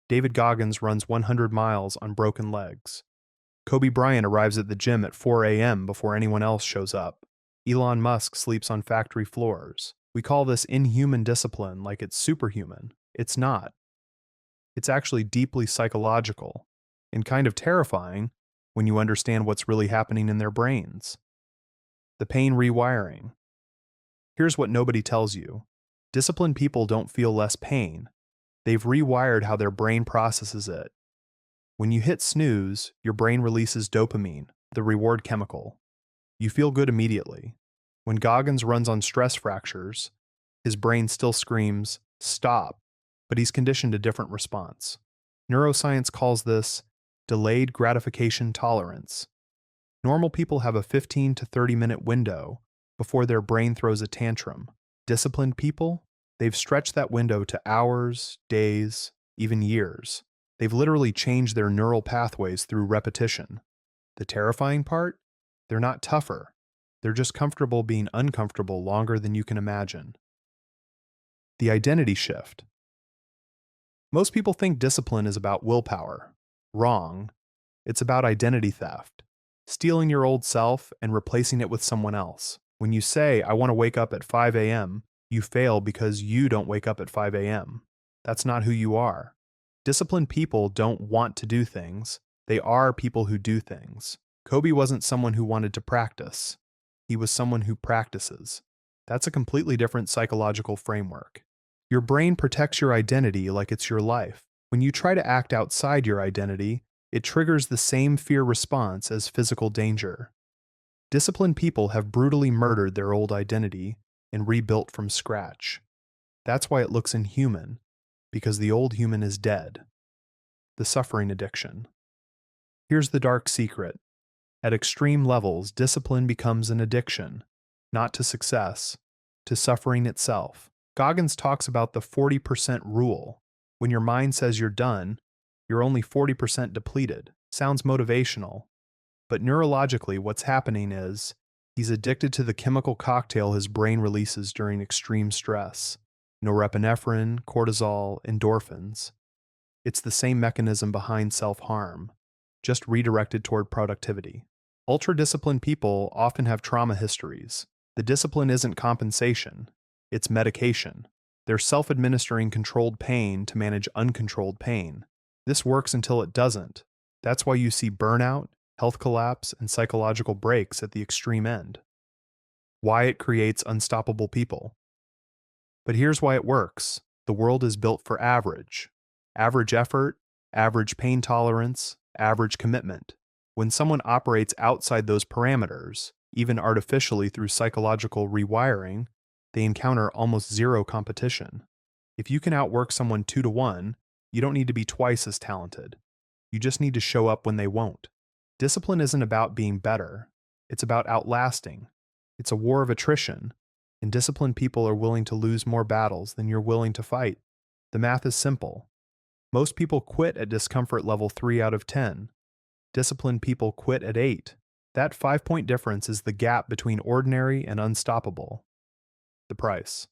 David Goggins runs 100 miles on broken legs. Kobe Bryant arrives at the gym at 4 a.m. before anyone else shows up. Elon Musk sleeps on factory floors. We call this inhuman discipline like it's superhuman. It's not. It's actually deeply psychological and kind of terrifying when you understand what's really happening in their brains. The pain rewiring. Here's what nobody tells you. Disciplined people don't feel less pain. They've rewired how their brain processes it. When you hit snooze, your brain releases dopamine, the reward chemical. You feel good immediately. When Goggins runs on stress fractures, his brain still screams, "Stop," but he's conditioned a different response. Neuroscience calls this delayed gratification tolerance. Normal people have a 15 to 30-minute window before their brain throws a tantrum. Disciplined people, they've stretched that window to hours, days, even years. They've literally changed their neural pathways through repetition. The terrifying part? They're not tougher. They're just comfortable being uncomfortable longer than you can imagine. The identity shift. Most people think discipline is about willpower. Wrong. It's about identity theft. Stealing your old self and replacing it with someone else. When you say, "I want to wake up at 5 a.m., you fail because you don't wake up at 5 a.m. That's not who you are. Disciplined people don't want to do things. They are people who do things. Kobe wasn't someone who wanted to practice. He was someone who practices. That's a completely different psychological framework. Your brain protects your identity like it's your life. When you try to act outside your identity, it triggers the same fear response as physical danger. Disciplined people have brutally murdered their old identity and rebuilt from scratch. That's why it looks inhuman, because the old human is dead. The suffering addiction. Here's the dark secret. At extreme levels, discipline becomes an addiction, not to success, to suffering itself. Goggins talks about the 40% rule. When your mind says you're done, you're only 40% depleted. Sounds motivational. But neurologically, what's happening is he's addicted to the chemical cocktail his brain releases during extreme stress. Norepinephrine, cortisol, endorphins. It's the same mechanism behind self-harm, just redirected toward productivity. Ultra-disciplined people often have trauma histories. The discipline isn't compensation, it's medication. They're self-administering controlled pain to manage uncontrolled pain. This works until it doesn't. That's why you see burnout, health collapse, and psychological breaks at the extreme end. Why it creates unstoppable people. But here's why it works. The world is built for average. Average effort, average pain tolerance, average commitment. When someone operates outside those parameters, even artificially through psychological rewiring, they encounter almost zero competition. If you can outwork someone 2-to-1, you don't need to be twice as talented. You just need to show up when they won't. Discipline isn't about being better. It's about outlasting. It's a war of attrition, and disciplined people are willing to lose more battles than you're willing to fight. The math is simple. Most people quit at discomfort level 3 out of 10. Disciplined people quit at 8. That 5-point difference is the gap between ordinary and unstoppable. The price.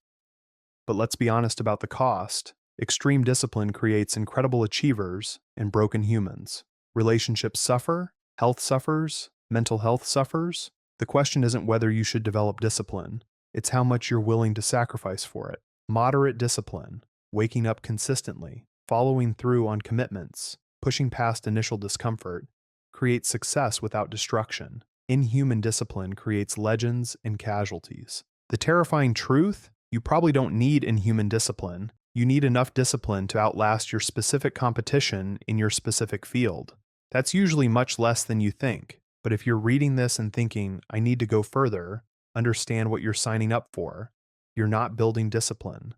But let's be honest about the cost. Extreme discipline creates incredible achievers and broken humans. Relationships suffer, health suffers, mental health suffers. The question isn't whether you should develop discipline. It's how much you're willing to sacrifice for it. Moderate discipline, waking up consistently, following through on commitments, pushing past initial discomfort, creates success without destruction. Inhuman discipline creates legends and casualties. The terrifying truth? You probably don't need inhuman discipline. You need enough discipline to outlast your specific competition in your specific field. That's usually much less than you think. But if you're reading this and thinking, "I need to go further," understand what you're signing up for. You're not building discipline.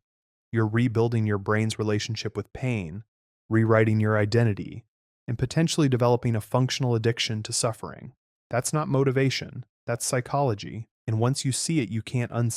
You're rebuilding your brain's relationship with pain, rewriting your identity, and potentially developing a functional addiction to suffering. That's not motivation. That's psychology. And once you see it, you can't unsee it.